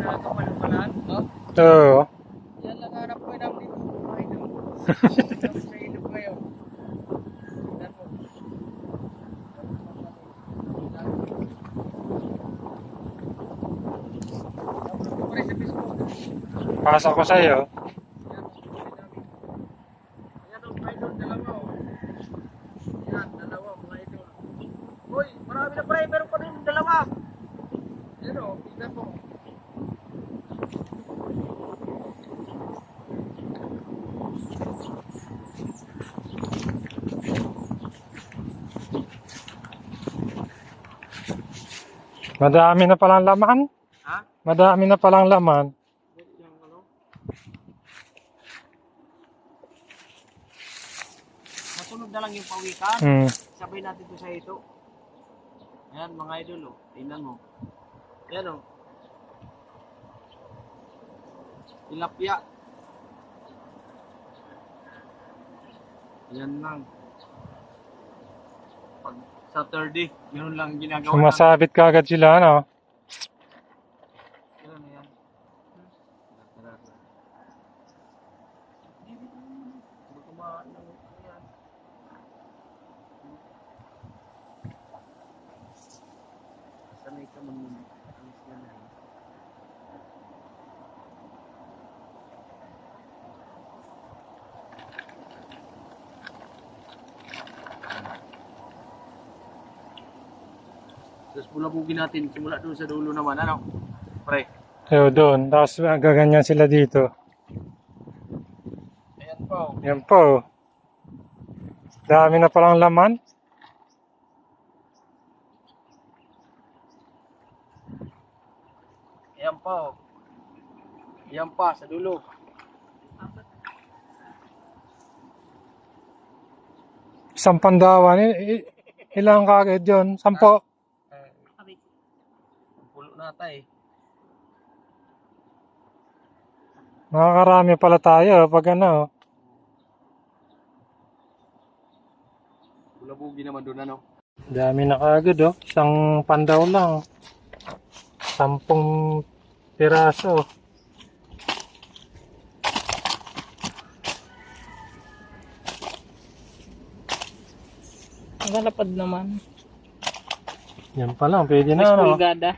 ginagawa-laman, no? Oo. Yan lang hanap ko namin dito. Ay, no. Tapos sa ilog ngayon. Tignan mo. Tapos sa bisko. Pasok ko sa'yo. Ayan o, mga idol, dalawa o. Ayan, dalawa mga idol. Uy, marami na pre, meron pa rin dalawa. Ayan o, tignan mo. Madami na palang laman. Ha? Madami na palang laman. Yung ano? Nasunod na lang yung pawikan. Sabay natin to sa ito. Ayan mga idol o. Tingnan mo. Ayan o. Tilapia. Ayan lang. Pag Saturday, yun lang ginagawa namin. Sumasabit ka agad sila, ano? Ayan, ayan. Tara. Hindi kumaan lang. Ayan. Sanay ka muna. Alis na na. Tapos bulabugin natin simula doon sa dulo naman, ano? Pre. Yo, doon. Tapos gaganyan sila dito. Ayan po. Yan po. Dami na palang laman. Ayan po. Ayan pa, sa dulo. Isang pandawan. Ilang kagad yun? 10. Pulo nata eh. Makakarami pala tayo pag ano. Bulabugin naman doon, ano? Dami na kagad, oh. Isang pandaw lang. 10 piraso. Ang lapad naman. Yan pa lang. Pwede na, 6 ano? pulgada.